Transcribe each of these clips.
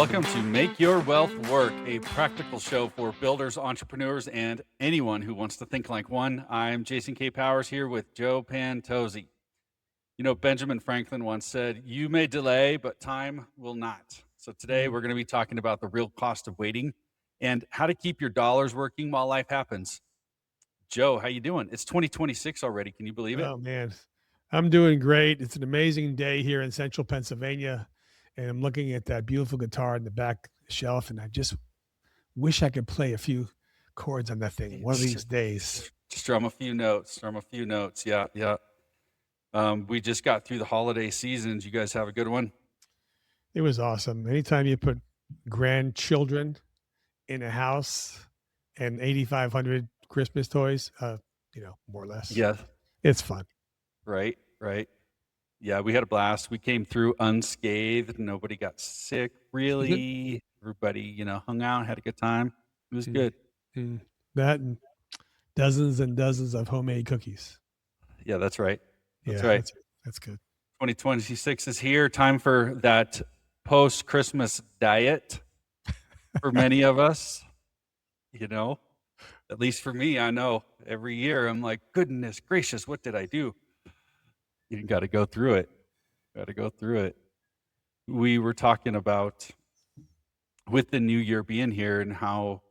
Welcome to Make Your Wealth Work, a practical show for builders, entrepreneurs, and anyone who wants to think like one. I'm Jason K Powers here with Joe Pantozzi. You know, Benjamin Franklin once said, "You may delay, but time will not." So today we're going to be talking about the real cost of waiting and how to keep your dollars working while life happens. Joe, how you doing? It's 2026 already. Can you believe it? Oh man, I'm doing great. It's an amazing day here in central Pennsylvania, and I'm looking at that beautiful guitar in the back shelf, and I just wish I could play a few chords on that thing one of these days. Strum a few notes. Strum a few notes. Yeah, yeah. We just got through the holiday seasons. You guys have a good one? It was awesome. Anytime you put grandchildren in a house and 8,500 Christmas toys, more or less, Yeah, it's fun. right, right. Yeah, we had a blast. We came through unscathed. Nobody got sick, really. Everybody, hung out, had a good time. It was Mm, good. mm. That and dozens and dozens of homemade cookies. Yeah, that's right. That's Yeah, right. that's good. 2026 is here. Time for that post-Christmas diet for many of us, you know. At least for me, I know every year I'm like, goodness gracious, what did I do? You got to go through it. Got to go through it. We were talking about with the new year being here and how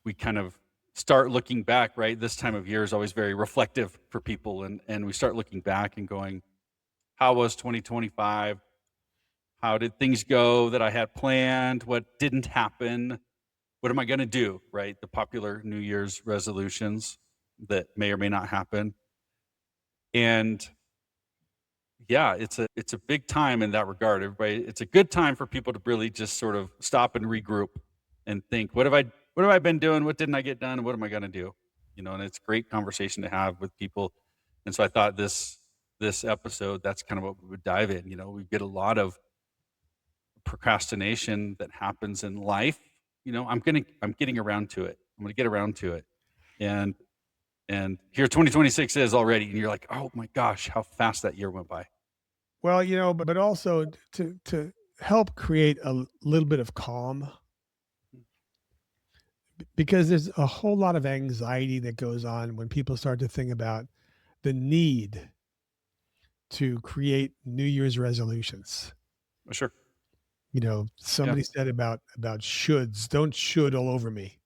we kind of start looking back, right? This time of year is always very reflective for people. And we start looking back and going, how was 2025? How did things go that I had planned? What didn't happen? What am I going to do, right? The popular New Year's resolutions that may or may not happen. And yeah, it's a big time in that regard. Everybody, it's a good time for people to really just sort of stop and regroup and think, what have I been doing? What didn't I get done? What am I going to do? And it's a great conversation to have with people. And so I thought this episode, that's kind of what we would dive in. We get a lot of procrastination that happens in life. I'm getting around to it. I'm going to get around to it. And and here 2026 is already, and you're like, oh my gosh, how fast that year went by. Well, but also to help create a little bit of calm, because there's a whole lot of anxiety that goes on when people start to think about the need to create New Year's resolutions. Sure. Yeah. Somebody said about shoulds. Don't should all over me.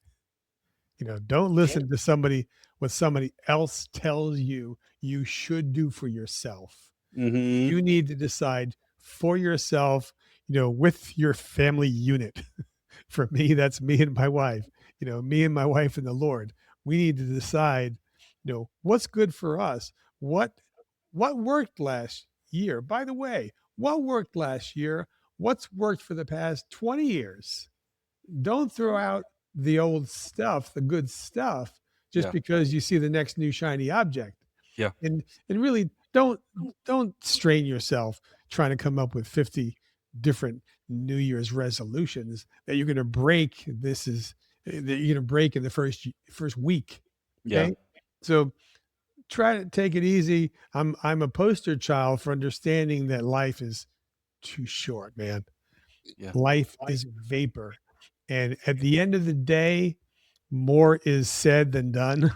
Don't listen to what somebody else tells you should do for yourself. Hmm. You need to decide for yourself, with your family unit. For me, that's me and my wife, me and my wife and the Lord. We need to decide, what's good for us. What worked last year? By the way, what worked last year? What's worked for the past 20 years? Don't throw out the old stuff, the good stuff, just Yeah. because you see the next new shiny object. Yeah. And really don't strain yourself trying to come up with 50 different New Year's resolutions that you're going to break. That you're going to break in the first week. Yeah. Okay. So try to take it easy. I'm a poster child for understanding that life is too short, man. Yeah. Life is vapor. And at the end of the day, more is said than done,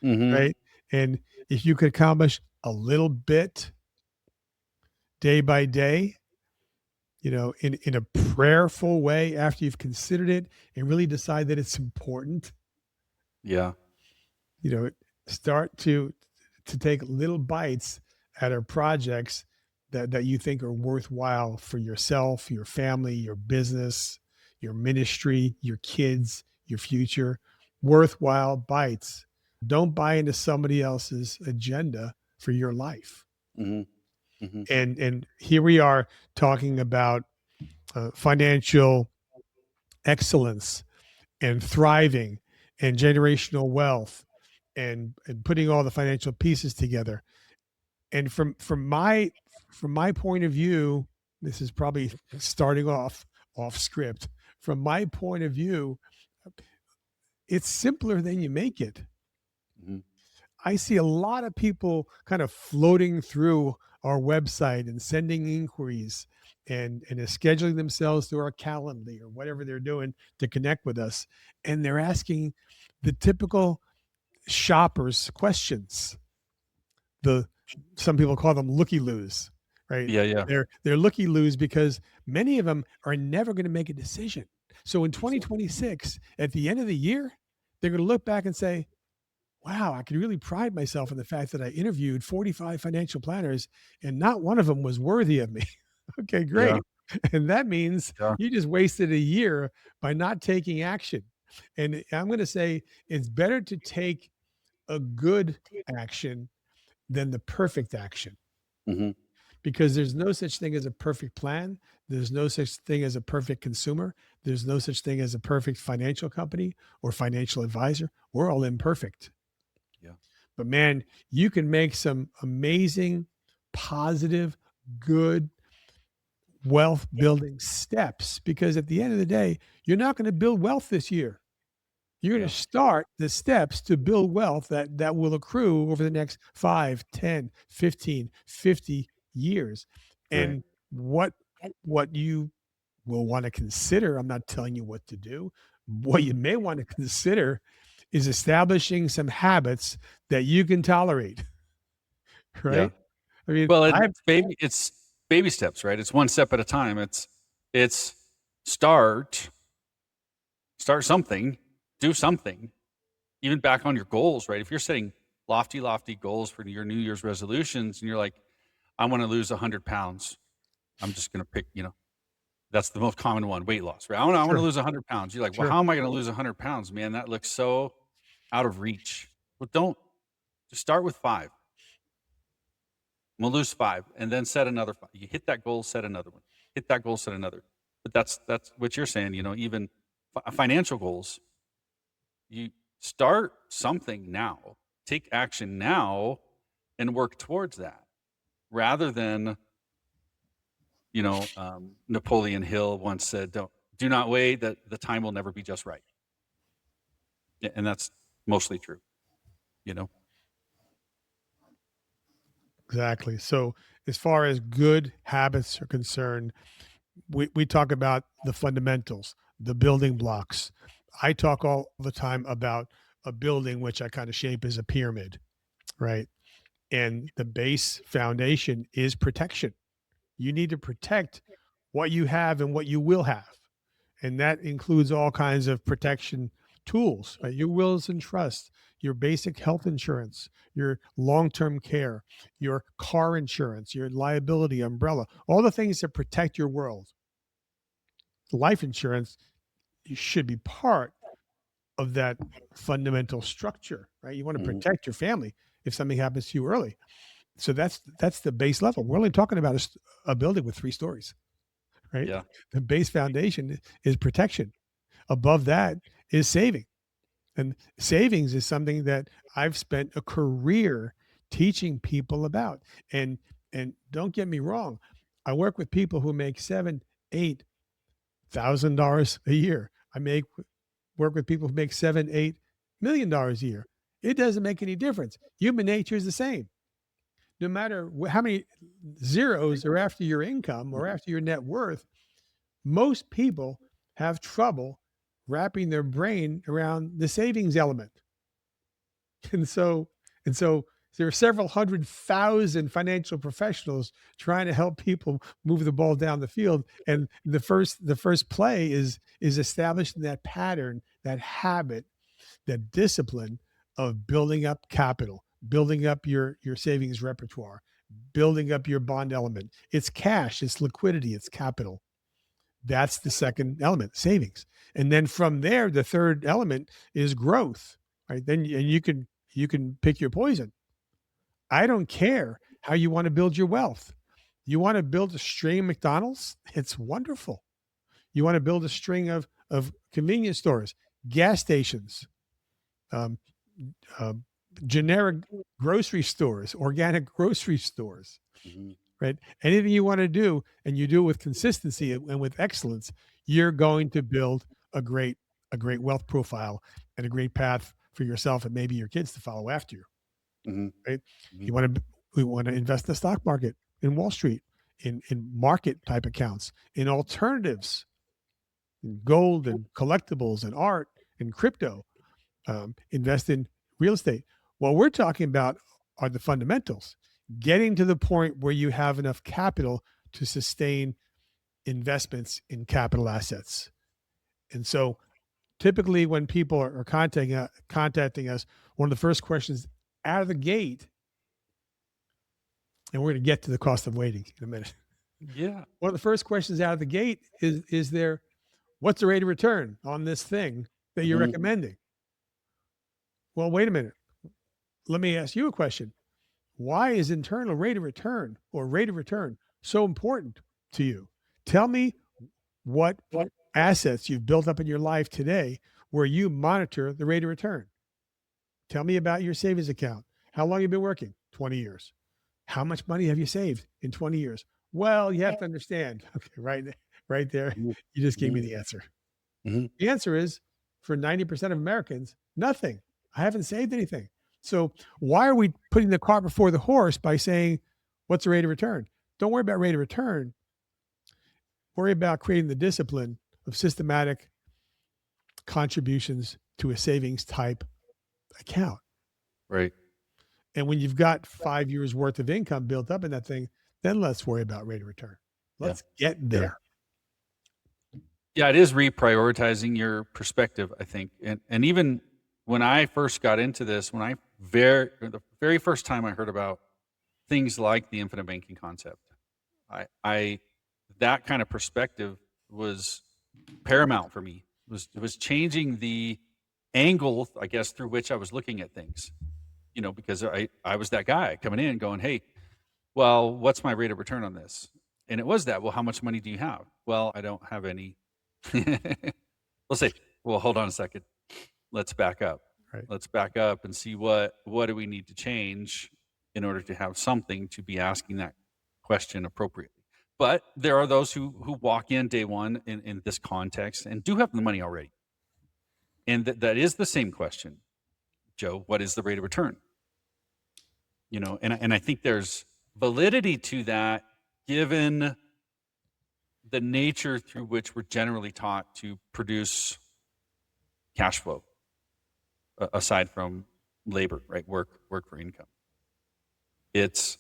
Hmm. right? And if you could accomplish a little bit day by day, in a prayerful way after you've considered it and really decide that it's important, Yeah. you know, start to take little bites at our projects that you think are worthwhile for yourself, your family, your business, your ministry, your kids, your future. Worthwhile bites. Don't buy into somebody else's agenda for your life. Hmm. Hmm. And here we are talking about financial excellence and thriving and generational wealth and putting all the financial pieces together. And from my point of view, this is probably starting off script. From my point of view, it's simpler than you make it. Hmm. I see a lot of people kind of floating through our website and sending inquiries and scheduling themselves through our Calendly or whatever they're doing to connect with us. And they're asking the typical shoppers questions. The Some people call them looky loos, right? Yeah, yeah. They're looky loos because many of them are never going to make a decision. So in Exactly. 2026, at the end of the year, they're going to look back and say, wow, I can really pride myself in the fact that I interviewed 45 financial planners and not one of them was worthy of me. Okay, Yeah, great. And that means yeah. you just wasted a year by not taking action. And I'm going to say it's better to take a good action than the perfect action Mhm. because there's no such thing as a perfect plan. There's no such thing as a perfect consumer. There's no such thing as a perfect financial company or financial advisor. We're all imperfect. Yeah. But man, you can make some amazing, positive, good wealth building steps because at the end of the day, you're not going to build wealth this year. You're going Yeah. to start the steps to build wealth that will accrue over the next 5, 10, 15, 50 years. Right. And what you will want to consider, I'm not telling you what to do. What you may want to consider is establishing some habits that you can tolerate, Yeah. right? I mean, Well, I it's baby steps, right? It's one step at a time. It's start start something, do something, even back on your goals, right? If you're setting lofty goals for your New Year's resolutions and you're like, I want to lose 100 pounds. I'm just going to pick, that's the most common one, weight loss, right? I want to sure, lose 100 pounds. You're like, well, sure. how am I going to lose 100 pounds, man? That looks so out of reach. Well, don't just start with five. We'll lose five and then set another five. You hit that goal, set another one. Hit that goal, set another. But that's what you're saying, even financial goals. You start something now, take action now, and work towards that rather than, Napoleon Hill once said, do not wait, that the time will never be just right. Yeah, and that's mostly true, you know? Exactly. So as far as good habits are concerned, we talk about the fundamentals, the building blocks. I talk all the time about a building which I kind of shape as a pyramid, right? And the base foundation is protection. You need to protect what you have and what you will have. And that includes all kinds of protection tools, right? Your wills and trusts, your basic health insurance, your long-term care, your car insurance, your liability umbrella, all the things that protect your world. Life insurance should be part of that fundamental structure, right? You want to Mhm. protect your family if something happens to you early. So that's the base level. We're only talking about a building with 3 stories, right? Yeah. The base foundation is protection. Above that is saving. And savings is something that I've spent a career teaching people about. And don't get me wrong, I work with people who make 7, 8,000 dollars a year. I make work with people who make 7, $8 million a year. It doesn't make any difference. Human nature is the same. No matter how many zeros are after your income or after your net worth, most people have trouble wrapping their brain around the savings element. And so and so there are several 100,000 financial professionals trying to help people move the ball down the field. And the first play is establishing that pattern, that habit, that discipline of building up capital, building up your savings repertoire, building up your bond element. It's cash, it's liquidity, it's capital. That's the second element, savings. And then from there, the third element is growth, right? Then and you can pick your poison. I don't care how you want to build your wealth. You want to build a string of McDonald's? It's wonderful. You want to build a string of convenience stores, gas stations, um, uh, generic grocery stores, organic grocery stores, Mhm. right? Anything you want to do and you do it with consistency and with excellence, you're going to build a great a great wealth profile and a great path for yourself and maybe your kids to follow after you. Mhm. right? Mhm. You want to we want to invest in the stock market, in Wall Street, in market type accounts, in alternatives, in gold and collectibles and art and crypto. Invest in real estate. What we're talking about are the fundamentals, getting to the point where you have enough capital to sustain investments in capital assets. And so typically when people are contacting us, one of the first questions out of the gate, and we're going to get to the cost of waiting in a minute. Yeah. One of the first questions out of the gate is there, what's the rate of return on this thing that you're Mhm. recommending? Well, wait a minute. Let me ask you a question. Why is internal rate of return or rate of return so important to you? Tell me what assets you've built up in your life today where you monitor the rate of return. Tell me about your savings account. How long have you been working? 20 years. How much money have you saved in 20 years? Well, you have to understand. Okay, right there, Mhm. you just gave me Mhm. the answer. Mhm. The answer is for 90% of Americans, nothing. I haven't saved anything. So why are we putting the cart before the horse by saying, what's the rate of return? Don't worry about rate of return. Worry about creating the discipline of systematic contributions to a savings type account. Right. And when you've got 5 years worth of income built up in that thing, then let's worry about rate of return. Yeah. Let's get Yeah. there. Yeah, it is reprioritizing your perspective, I think. And even when I first got into this, the very first time I heard about things like the infinite banking concept, I that kind of perspective was paramount for me. It was changing the angle, I guess, through which I was looking at things. Because I was that guy coming in going, "Hey, well, what's my rate of return on this?" And it was that, "Well, how much money do you have?" "Well, I don't have any." Let's say, "Well, hold on a second. Let's back up. Right. Let's back up and see what do we need to change in order to have something to be asking that question appropriately." But there are those who walk in day one in this context and do have the money already. And that is the same question, Joe. What is the rate of return? And I think there's validity to that given the nature through which we're generally taught to produce cash flow aside from labor, right? Work for income. It's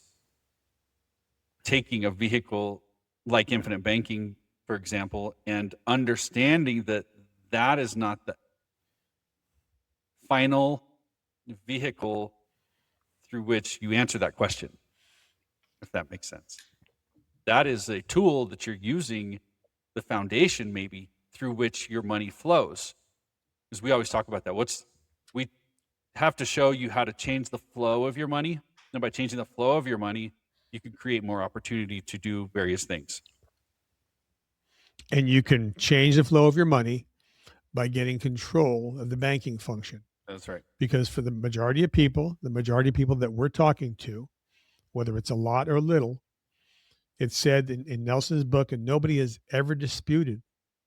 taking a vehicle like infinite banking, for example, and understanding that that is not the final vehicle through which you answer that question, if that makes sense. That is a tool that you're using, the foundation maybe through which your money flows. Because we always talk about that. We have to show you how to change the flow of your money. And by changing the flow of your money, you can create more opportunity to do various things. And you can change the flow of your money by getting control of the banking function. That's right. Because for the majority of people, that we're talking to, whether it's a lot or little, it's said in Nelson's book, and nobody has ever disputed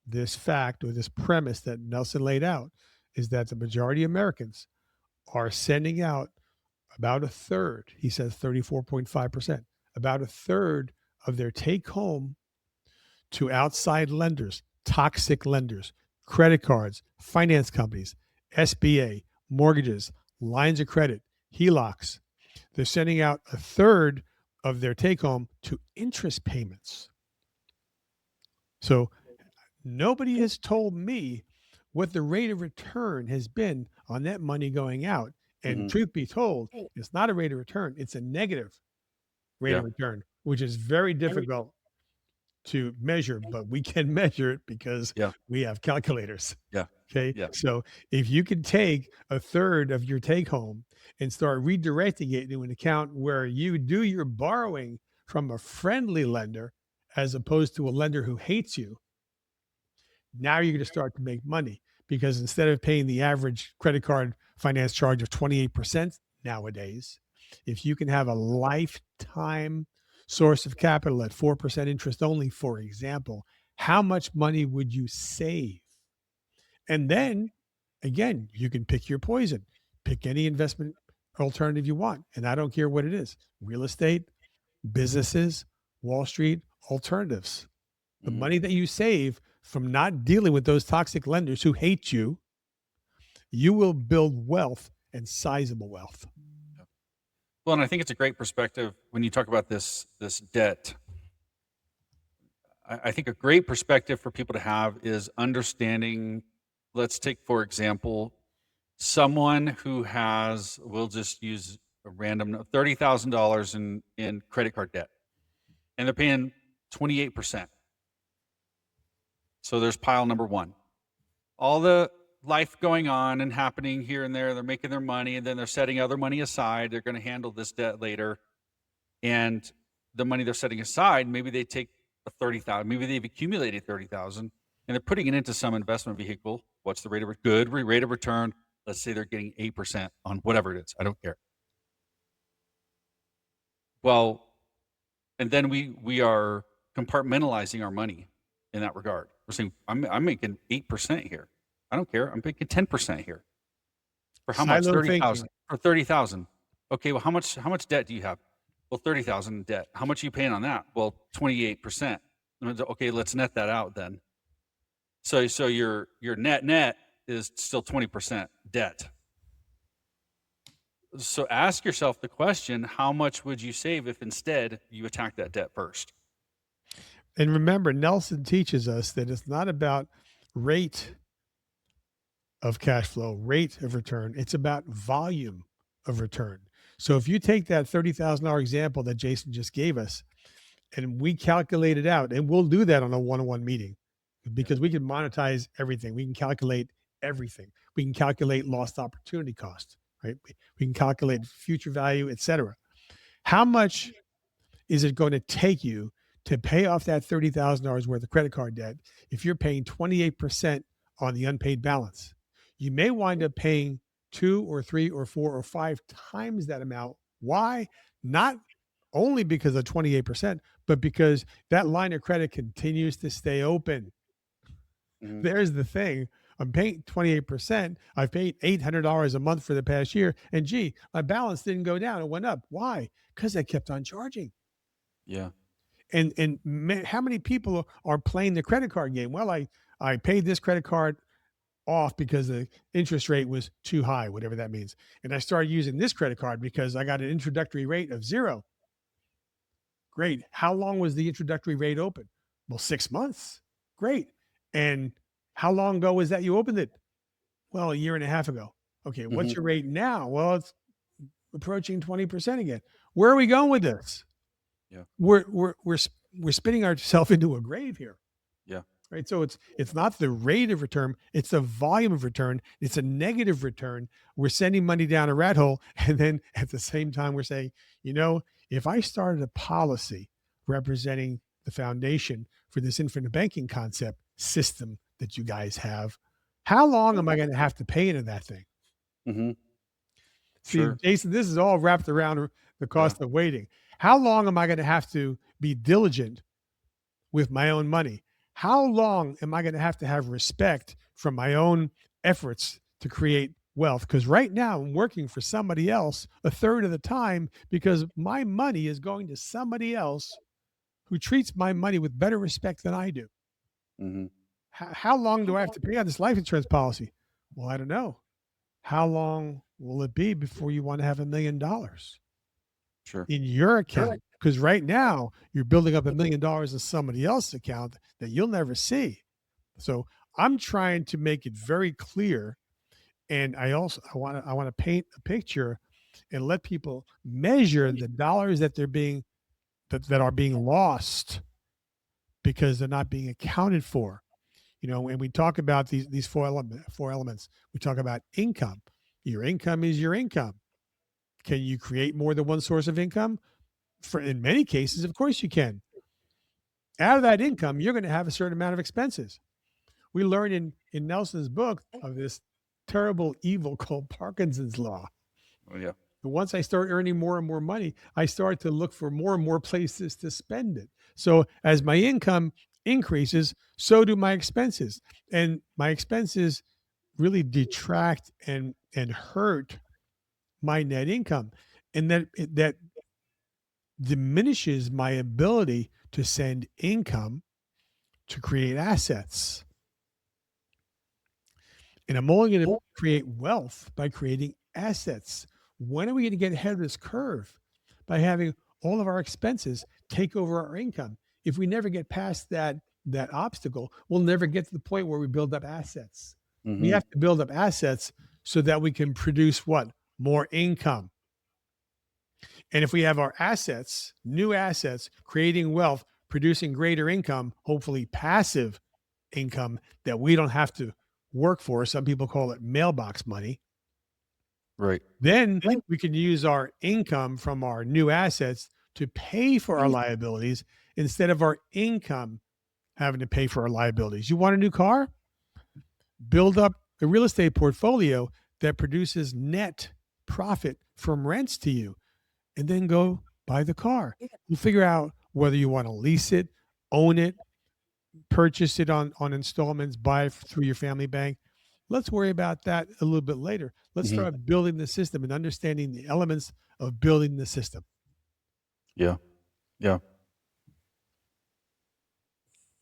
this fact or this premise that Nelson laid out, is that the majority of Americans are sending out about a third, he says 34.5%, about a third of their take home to outside lenders, toxic lenders, credit cards, finance companies, SBA, mortgages, lines of credit, HELOCs. They're sending out a third of their take home to interest payments. So nobody has told me what the rate of return has been on that money going out. And Hmm. truth be told, it's not a rate of return, it's a negative rate Yeah. of return, which is very difficult to measure, but we can measure it because Yeah. we have calculators. Yeah. Okay. Yeah. So if you can take a third of your take home and start redirecting it into an account where you do your borrowing from a friendly lender as opposed to a lender who hates you, now you're going to start to make money because instead of paying the average credit card finance charge of 28% nowadays, if you can have a lifetime source of capital at 4% interest only, for example, how much money would you save? And then again, you can pick your poison, pick any investment alternative you want. And I don't care what it is: real estate, businesses, Wall Street, alternatives. The Mhm. money that you save from not dealing with those toxic lenders who hate you, you will build wealth, and sizable wealth. Well, and I think it's a great perspective when you talk about this debt. I think a great perspective for people to have is understanding. Let's take, for example, someone who has, we'll just use a random $30,000 in credit card debt, and they're paying 28%. So there's pile number one. All the life going on and happening here and there, they're making their money, and then they're setting other money aside. They're going to handle this debt later. And the money they're setting aside, maybe they take a 30,000, maybe they've accumulated 30,000 and they're putting it into some investment vehicle. What's the rate of rate of return? Let's say they're getting 8% on whatever it is. I don't care. Well, and then we are compartmentalizing our money in that regard. We're saying I'm making 8% here. I don't care. I'm making 10% here. For how much? Silo thinking. 30,000. For 30,000. Okay, well, how much debt do you have? Well, 30,000 in debt. How much are you paying on that? Well, 28%. Okay, let's net that out then. So your net is still 20% debt. So ask yourself the question, how much would you save if instead you attack that debt first? And remember, Nelson teaches us that it's not about rate of cash flow, rate of return. It's about volume of return. So if you take that $30,000 example that Jason just gave us, and we calculate it out, and we'll do that on a one-on-one meeting because we can monetize everything. We can calculate everything. We can calculate lost opportunity cost, right? We can calculate future value, et cetera. How much is it going to take you to pay off that $30,000 worth of credit card debt if you're paying 28% on the unpaid balance? You may wind up paying 2 or 3 or 4 or 5 times that amount. Why? Not only because of 28%, but because that line of credit continues to stay open. Mhm. There's the thing. I'm paying 28%. I've paid $800 a month for the past year. And gee, my balance didn't go down. It went up. Why? Because I kept on charging. Yeah. And how many people are playing the credit card game? Well, I paid this credit card off because the interest rate was too high, whatever that means. And I started using this credit card because I got an introductory rate of 0. Great. How long was the introductory rate open? Well, 6 months. Great. And how long ago was that you opened it? Well, a year and a half ago. Okay. What's Mhm. your rate now? Well, it's approaching 20% again. Where are we going with this? Yeah. We're spinning ourselves into a grave here. Yeah. Right. So it's not the rate of return, it's the volume of return. It's a negative return. We're sending money down a rat hole. And then at the same time, we're saying, if I started a policy representing the foundation for this infinite banking concept system that you guys have, how long am I going to have to pay into that thing? Mhm. See, Sure. Jason, this is all wrapped around the Yeah. cost of waiting. How long am I going to have to be diligent with my own money? How long am I going to have respect from my own efforts to create wealth? Because right now I'm working for somebody else a third of the time because my money is going to somebody else who treats my money with better respect than I do. Mhm. How long do I have to pay on this life insurance policy? Well, I don't know. How long will it be before you want to have $1 million Sure. in your account? Because right now you're building up $1 million in somebody else's account that you'll never see. So I'm trying to make it very clear, and I want to paint a picture and let people measure the dollars that that are being lost because they're not being accounted for. When we talk about these four elements, we talk about income. Your income is your income. Can you create more than one source of income? In many cases, of course you can. Out of that income, you're going to have a certain amount of expenses. We learn in Nelson's book of this terrible evil called Parkinson's law. Oh, yeah. And once I start earning more and more money, I start to look for more and more places to spend it. So as my income increases, so do my expenses. And my expenses really detract and hurt my net income, and that diminishes my ability to send income to create assets. And I'm only going to create wealth by creating assets. When are we going to get ahead of this curve? By having all of our expenses take over our income. If we never get past that obstacle, we'll never get to the point where we build up assets. We Hmm. have to build up assets so that we can produce what? More income. And if we have our assets, new assets, creating wealth, producing greater income, hopefully passive income that we don't have to work for. Some people call it mailbox money. Right. Then we can use our income from our new assets to pay for our liabilities instead of our income having to pay for our liabilities. You want a new car? Build up a real estate portfolio that produces net profit from rents to you, and then go buy the car. You figure out whether you want to lease it, own it, purchase it on installments, buy it through your family bank. Let's worry about that a little bit later. Let's Hmm. start building the system and understanding the elements of building the system. Yeah. Yeah.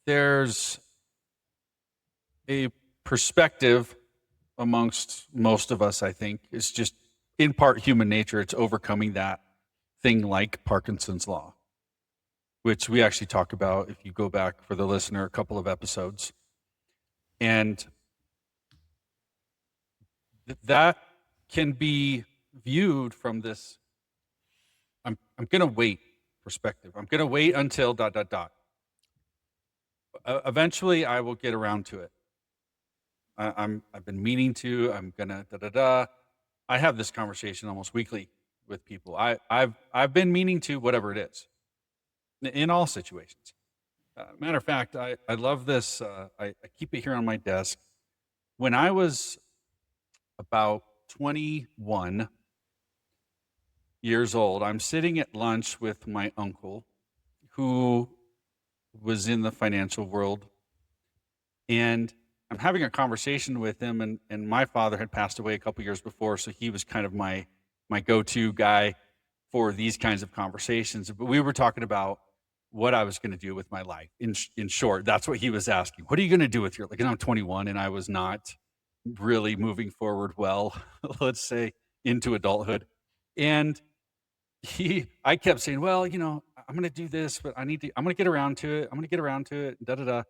There's a perspective amongst most of us, I think, is just in part human nature. It's overcoming that thing like Parkinson's law, which we actually talk about if you go back for the listener a couple of episodes. And that can be viewed from this I'm going to wait perspective. I'm going to wait until ... Eventually, I will get around to it. I've been meaning to. I'm gonna . I have this conversation almost weekly with people. I've been meaning to, whatever it is, in all situations. Matter of fact, I love this. I keep it here on my desk. When I was about 21 years old, I'm sitting at lunch with my uncle, who was in the financial world, and I'm having a conversation with him, and my father had passed away a couple years before, so he was kind of my go-to guy for these kinds of conversations. But we were talking about what I was going to do with my life. In short, that's what he was asking. What are you going to do with your like? And I'm 21, and I was not really moving forward well, let's say, into adulthood. And I kept saying, well, I'm going to do this, but I'm going to get around to it. I'm going to get around to it. Da da da.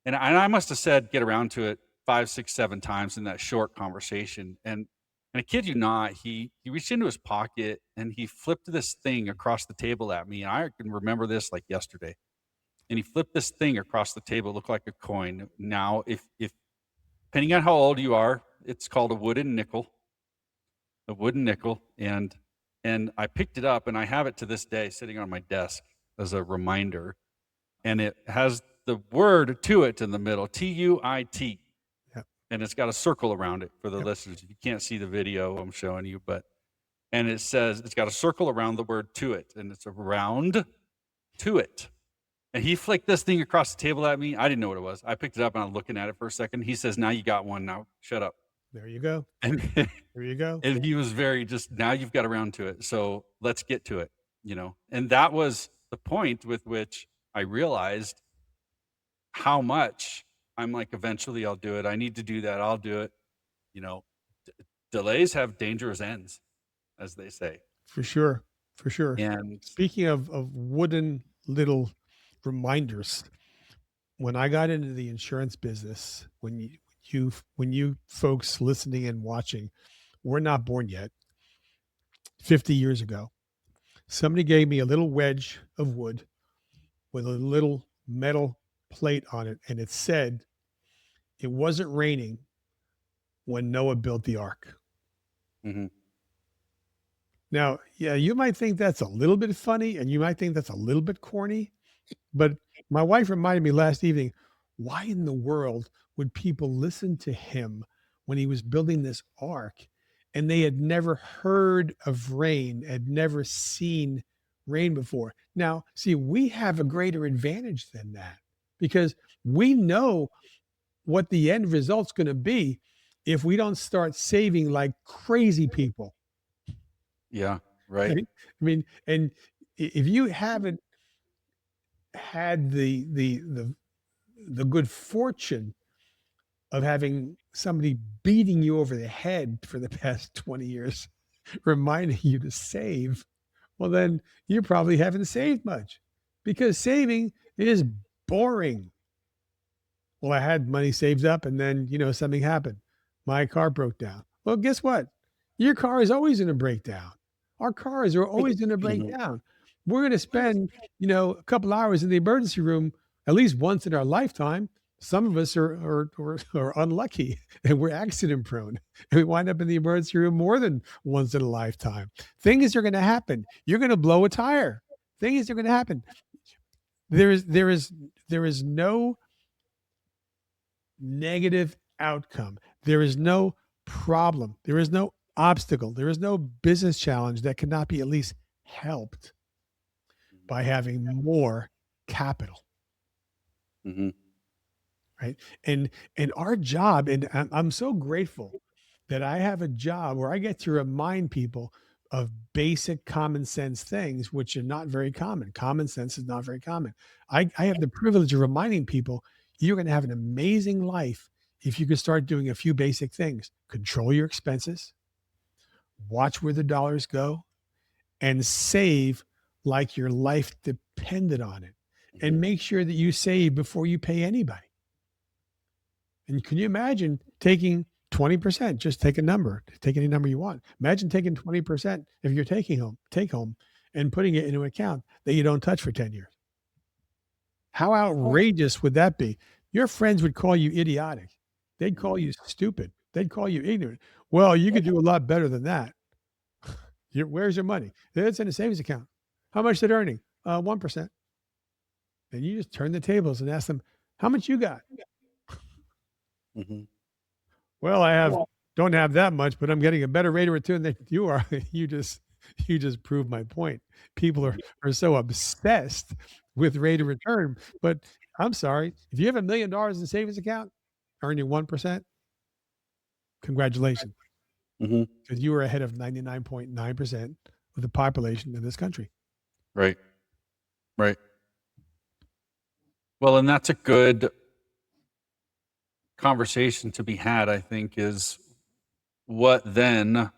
And I must have said get around to it 5, 6, 7 times in that short conversation. And I kid you not, he reached into his pocket and he flipped this thing across the table at me. And I can remember this like yesterday. And he flipped this thing across the table, it looked like a coin. Now, if depending on how old you are, it's called a wooden nickel. A wooden nickel. And I picked it up and I have it to this day sitting on my desk as a reminder. And it has the word tuit in the middle, Tuit. Yep. And it's got a circle around it for the Yep. listeners. If you can't see the video I'm showing you, and it says, it's got a circle around the word tuit, and it's a round tuit. And he flicked this thing across the table at me. I didn't know what it was. I picked it up and I'm looking at it for a second. He says, now you got one. Now shut up. There you go. And, There you go. and he was very just, now you've got around to it. So let's get to it. And that was the point with which I realized how much I'm like, eventually I'll do it. I need to do that. I'll do it. Delays have dangerous ends, as they say. For sure. For sure. And Speaking of wooden little reminders, when I got into the insurance business, when you folks listening and watching were not born yet, 50 years ago, somebody gave me a little wedge of wood with a little metal plate on it, and it said it wasn't raining when Noah built the ark. mhm, Now, yeah, you might think that's a little bit funny and you might think that's a little bit corny, but my wife reminded me last evening, why in the world would people listen to him when he was building this ark and they had never heard of rain, had never seen rain before? Now, see, we have a greater advantage than that because we know what the end result's going to be if we don't start saving like crazy people. Yeah. Right. Right? I mean, and if you haven't had the good fortune of having somebody beating you over the head for the past 20 years, reminding you to save, well, then you probably haven't saved much because saving is boring. Well, I had money saved up and then, something happened. My car broke down. Well, guess what? Your car is always going to break down. Our cars are always going to break Mhm. down. We're going to spend, a couple hours in the emergency room at least once in our lifetime. Some of us are unlucky and we're accident prone. And we wind up in the emergency room more than once in a lifetime. Things are going to happen. You're going to blow a tire. Things are going to happen. There is no negative outcome. There is no problem. There is no obstacle. There is no business challenge that cannot be at least helped by having more capital, Mhm. right? And our job, and I'm so grateful that I have a job where I get to remind people of basic common sense things, which are not very common. Common sense is not very common. I have the privilege of reminding people you're going to have an amazing life if you can start doing a few basic things. Control your expenses, watch where the dollars go, and save like your life depended on it. Mhm. And make sure that you save before you pay anybody. And can you imagine taking 20%? Just take a number, take any number you want. Imagine taking 20% if you're take home and putting it into an account that you don't touch for 10 years. How outrageous would that be? Your friends would call you idiotic. They'd call Mhm. you stupid. They'd call you ignorant. Well, you could do a lot better than that. Where's your money? It's in a savings account. How much is it earning? 1%. And you just turn the tables and ask them, how much you got? Mhm. Well, don't have that much, but I'm getting a better rate of return than you are. You just proved my point. People are Mhm. are so obsessed with rate of return. But I'm sorry, if you have $1 million in savings account earning 1%, congratulations, Mhm. because you are ahead of 99.9% of the population in this country. Right. Right. Well, and that's a good conversation to be had, I think, is what then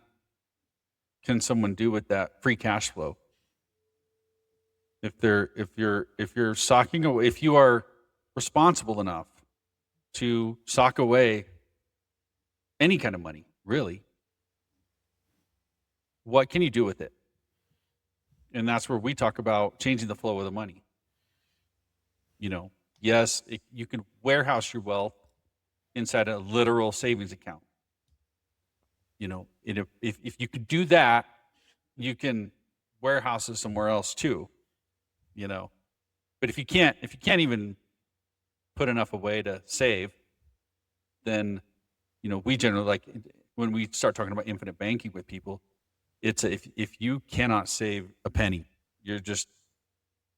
can someone do with that free cash flow? If you're socking away, if you are responsible enough to sock away any kind of money, really, what can you do with it? And that's where we talk about changing the flow of the money. You know, yes, you can warehouse your wealth inside a literal savings account. And if you could do that, you can warehouse it somewhere else too. You know, but if you can't even put enough away to save, then we generally like when we start talking about infinite banking with people. If you cannot save a penny, you're just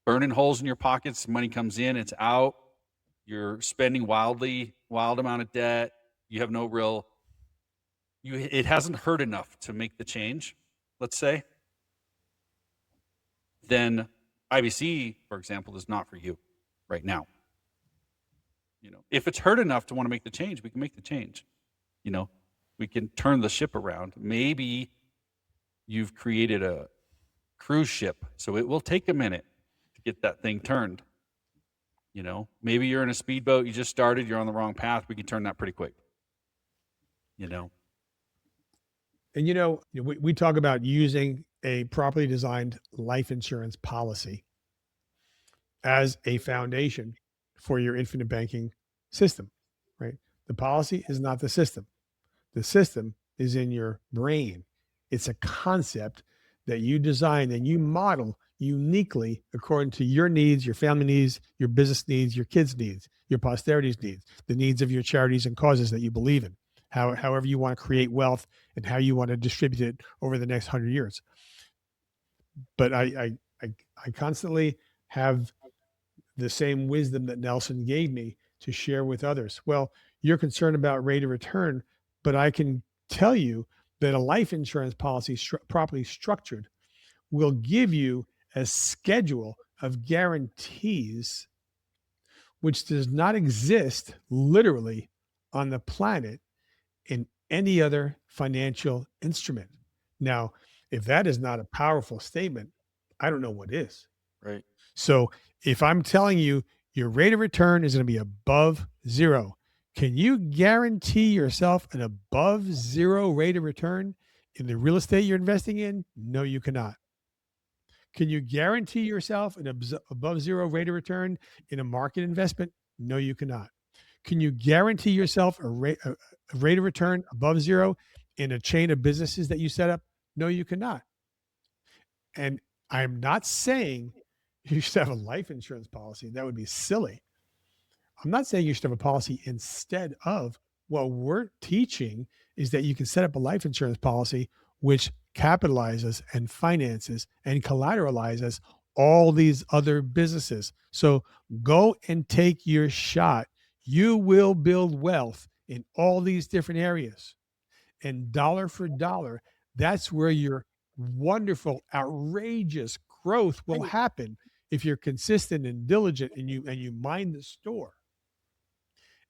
burning holes in your pockets. Money comes in, it's out. You're spending wild amount of debt. You have no real. It hasn't hurt enough to make the change. Let's say, then IBC, for example, is not for you right now. If it's hurt enough to want to make the change, we can make the change. You know, we can turn the ship around. Maybe you've created a cruise ship, so it will take a minute to get that thing turned. Maybe you're in a speedboat, you just started, you're on the wrong path. We can turn that pretty quick. You know, And we talk about using a properly designed life insurance policy as a foundation for your infinite banking system, right? The policy is not the system. The system is in your brain. It's a concept that you design and you model uniquely according to your needs, your family needs, your business needs, your kids' needs, your posterity's needs, the needs of your charities and causes that you believe in, however you want to create wealth and how you want to distribute it over the next 100 years. But I constantly have the same wisdom that Nelson gave me to share with others. Well, you're concerned about rate of return, but I can tell you that a life insurance policy properly structured will give you a schedule of guarantees which does not exist literally on the planet in any other financial instrument. Now, if that is not a powerful statement, I don't know what is. Right. So if I'm telling you your rate of return is going to be above zero, can you guarantee yourself an above zero rate of return in the real estate you're investing in? No, you cannot. Can you guarantee yourself an above zero rate of return in a market investment? No, you cannot. Can you guarantee yourself a rate of return above zero in a chain of businesses that you set up? No, you cannot. And I'm not saying you should have a life insurance policy. That would be silly. I'm not saying you should have a policy instead of. What we're teaching is that you can set up a life insurance policy which capitalizes and finances and collateralizes all these other businesses. So go and take your shot. You will build wealth in all these different areas. And dollar for dollar, that's where your wonderful, outrageous growth will happen if you're consistent and diligent and you mind the store.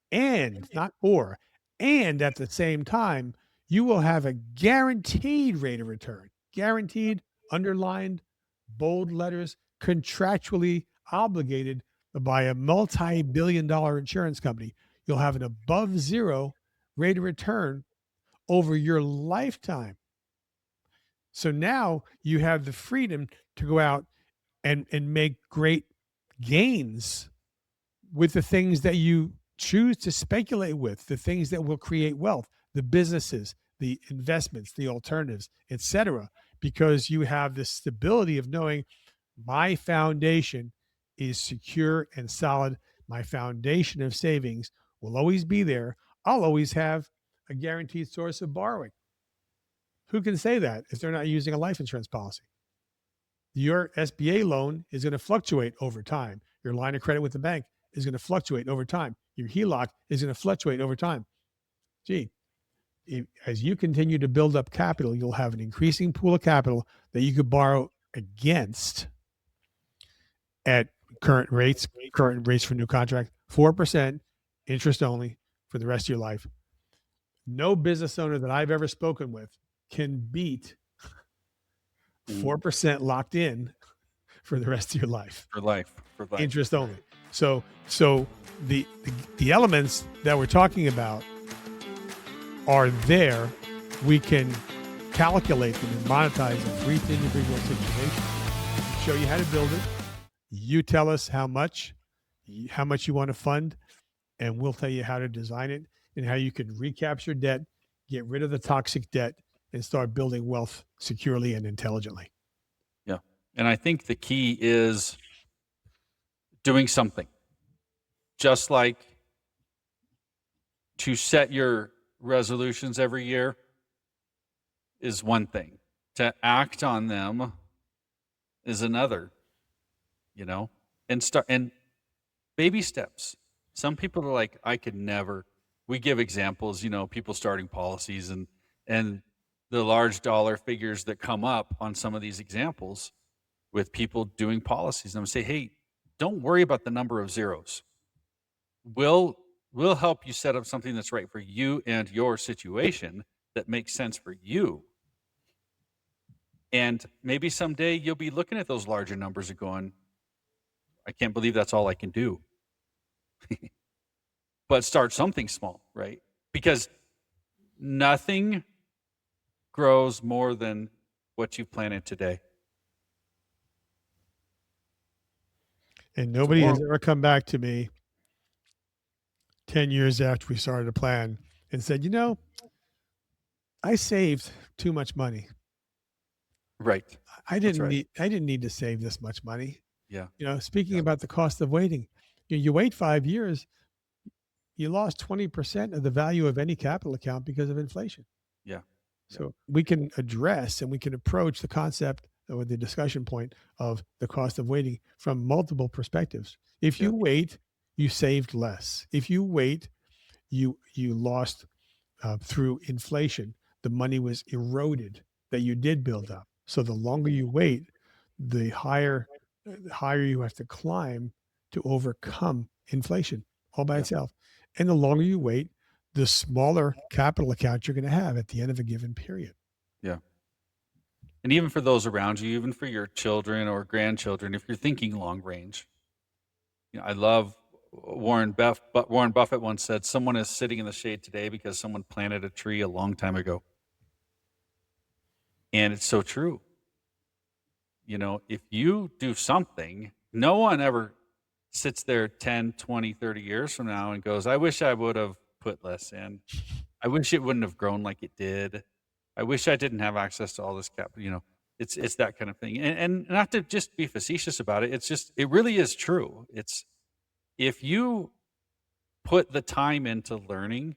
And not or, and at the same time, you will have a guaranteed rate of return, guaranteed, underlined, bold letters, contractually obligated by a multi-billion dollar insurance company. You'll have an above zero rate of return over your lifetime. So now you have the freedom to go out and make great gains with the things that you choose to speculate with, the things that will create wealth, the businesses, the investments, the alternatives, etc. Because you have the stability of knowing my foundation is secure and solid. My foundation of savings will always be there. I'll always have a guaranteed source of borrowing. Who can say that if they're not using a life insurance policy? Your SBA loan is going to fluctuate over time. Your line of credit with the bank is going to fluctuate over time. Your HELOC is going to fluctuate over time. Gee, as you continue to build up capital, you'll have an increasing pool of capital that you could borrow against at current rates for new contract, 4% interest only for the rest of your life. No business owner that I've ever spoken with can beat 4% locked in for the rest of your life. For life. Interest only. So the elements that we're talking about are there. We can calculate them and monetize them for each individual situation. Show you how to build it. You tell us how much you want to fund, and we'll tell you how to design it and how you can recapture debt, get rid of the toxic debt, and start building wealth securely and intelligently. Yeah. And I think the key is doing something. Just like to set your resolutions every year is one thing. To act on them is another, and baby steps. Some people are like, I could never. We give examples, people starting policies and the large dollar figures that come up on some of these examples with people doing policies. And I'm say, hey, don't worry about the number of zeros. We'll help you set up something that's right for you and your situation that makes sense for you. And maybe someday you'll be looking at those larger numbers and going, I can't believe that's all I can do. But start something small, right? Because nothing grows more than what you planted today. And nobody has ever come back to me 10 years after we started a plan and said, I saved too much money. Right. I didn't need to save this much money. Yeah. Speaking about the cost of waiting, you wait 5 years, you lost 20% of the value of any capital account because of inflation. Yeah. So we can address and we can approach the concept or the discussion point of the cost of waiting from multiple perspectives. If you wait, you saved less. If you wait, you lost through inflation the money was eroded that you did build up. So the longer you wait, the higher you have to climb to overcome inflation all by Yeah. itself. And the longer you wait, the smaller capital account you're going to have at the end of a given period. Yeah. And even for those around you, even for your children or grandchildren, if you're thinking long range, I love Warren Buffett once said, "Someone is sitting in the shade today because someone planted a tree a long time ago." And it's so true. If you do something, no one ever sits there 10, 20, 30 years from now and goes, "I wish I would have put less in. I wish it wouldn't have grown like it did. I wish I didn't have access to all this capital." It's that kind of thing. And not to just be facetious about it, it's just it really is true. It's if you put the time into learning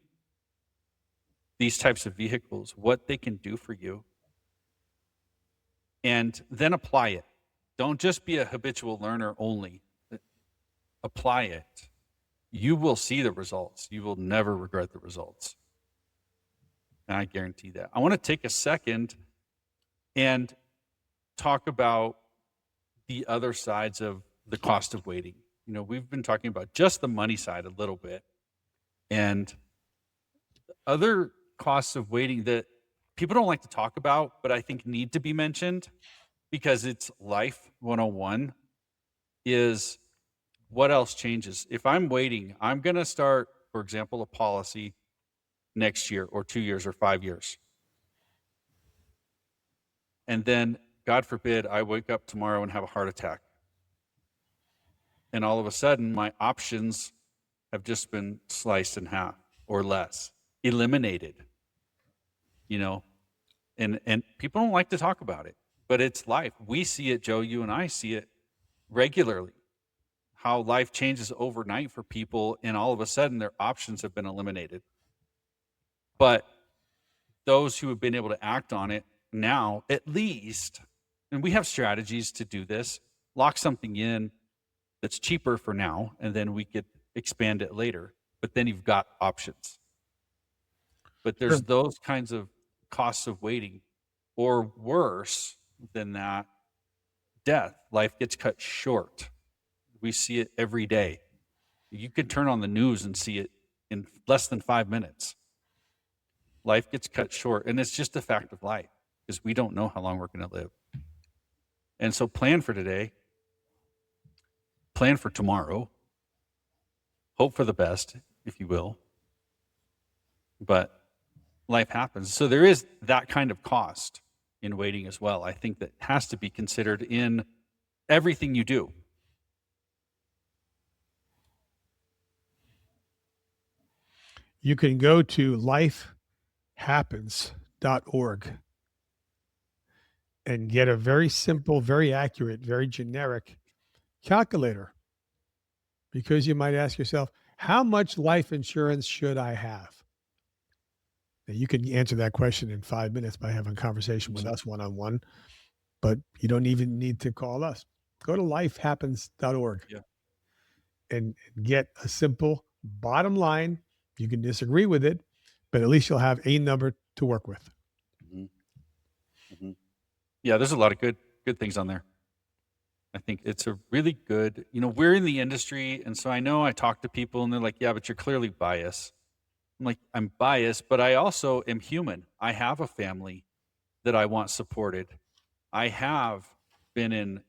these types of vehicles, what they can do for you, and then apply it. Don't just be a habitual learner only. Apply it. You will see the results. You will never regret the results. And I guarantee that. I want to take a second and talk about the other sides of the cost of waiting. We've been talking about just the money side a little bit, and other costs of waiting that people don't like to talk about, but I think need to be mentioned because it's life 101 is what else changes. If I'm waiting, I'm going to start, for example, a policy next year or 2 years or 5 years. And then, God forbid, I wake up tomorrow and have a heart attack. And all of a sudden, my options have just been sliced in half or less, eliminated, you know, and people don't like to talk about it, but it's life. We see it, Joe, you and I see it regularly, how life changes overnight for people, and all of a sudden their options have been eliminated. But those who have been able to act on it now, at least, and we have strategies to do this, lock something in that's cheaper for now, and then we could expand it later. But then you've got options. But Sure. there's those kinds of costs of waiting, or worse than that, death. Life gets cut short. We see it every day. You could turn on the news and see it in less than 5 minutes. Life gets cut short, and it's just a fact of life because we don't know how long we're going to live. And so plan for today, plan for tomorrow, hope for the best, if you will. But life happens. So there is that kind of cost in waiting as well. I think that has to be considered in everything you do. You can go to lifehappens.org and get a very simple, very accurate, very generic calculator. Because you might ask yourself, how much life insurance should I have? Now, you can answer that question in 5 minutes by having a conversation with us one on one, but you don't even need to call us. Go to lifehappens.org Yeah. and get a simple bottom line. You can disagree with it, but at least you'll have a number to work with. Mm-hmm. Mm-hmm. Yeah, there's a lot of good things on there. I think it's a really good, we're in the industry, and so I know I talk to people and they're like, "Yeah, but you're clearly biased." I'm like, "I'm biased, but I also am human. I have a family that I want supported. I have been in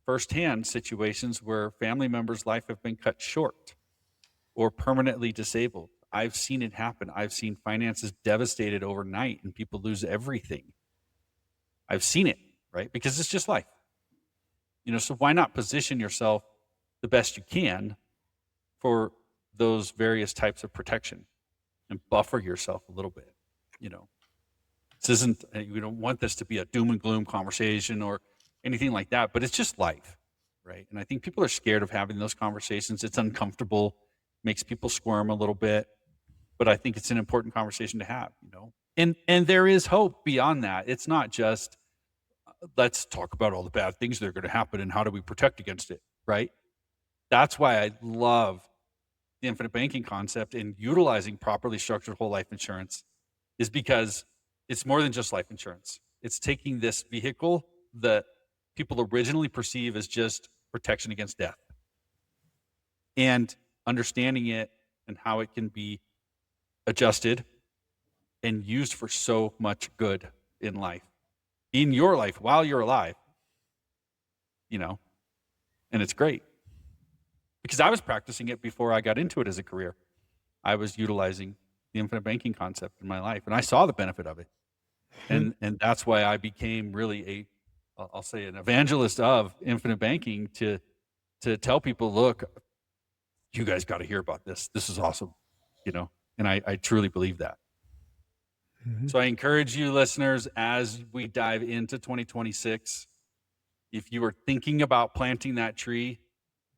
firsthand situations where family members' life have been cut short or permanently disabled. I've seen it happen. I've seen finances devastated overnight and people lose everything. I've seen it, right? Because it's just life. So why not position yourself the best you can for those various types of protection and buffer yourself a little bit? This isn't, we don't want this to be a doom and gloom conversation or anything like that, but it's just life, right? And I think people are scared of having those conversations. It's uncomfortable, makes people squirm a little bit, but I think it's an important conversation to have, And there is hope beyond that. It's not just, let's talk about all the bad things that are going to happen and how do we protect against it, right? That's why I love the infinite banking concept and utilizing properly structured whole life insurance is because It's more than just life insurance. It's taking this vehicle that people originally perceive as just protection against death and understanding it and how it can be adjusted and used for so much good in life, in your life while you're alive, you know, and it's great because I was practicing it before I got into it as a career. I was utilizing the infinite banking concept in my life and I saw the benefit of it. And that's why I became really I'll say an evangelist of infinite banking to tell people, look, you guys got to hear about this. This is awesome, you know, and I truly believe that. Mhm. So I encourage you listeners, as we dive into 2026, if you are thinking about planting that tree,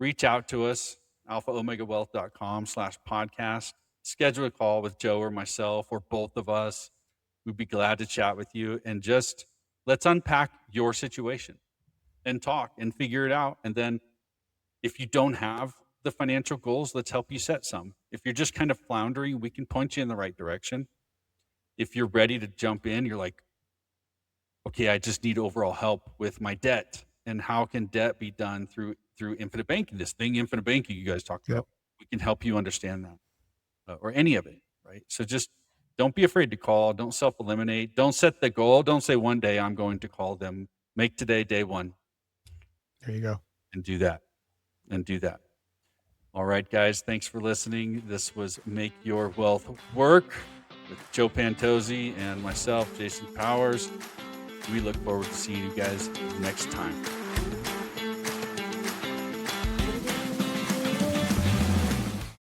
reach out to us, alphaomegawealth.com/podcast. Schedule a call with Joe or myself or both of us. We'd be glad to chat with you and just let's unpack your situation and talk and figure it out. And then if you don't have the financial goals, let's help you set some. If you're just kind of floundering, we can point you in the right direction. If you're ready to jump in, you're like, okay, I just need overall help with my debt. And how can debt be done through infinite banking? This thing, infinite banking, you guys talked Yep. about. We can help you understand that, or any of it, right? So just don't be afraid to call. Don't self-eliminate. Don't set the goal. Don't say one day I'm going to call them. Make today day one There you go. and do that. And do that. All right, guys. Thanks for listening. This was Make Your Wealth Work with Joe Pantozzi and myself, Jason Powers. We look forward to seeing you guys next time.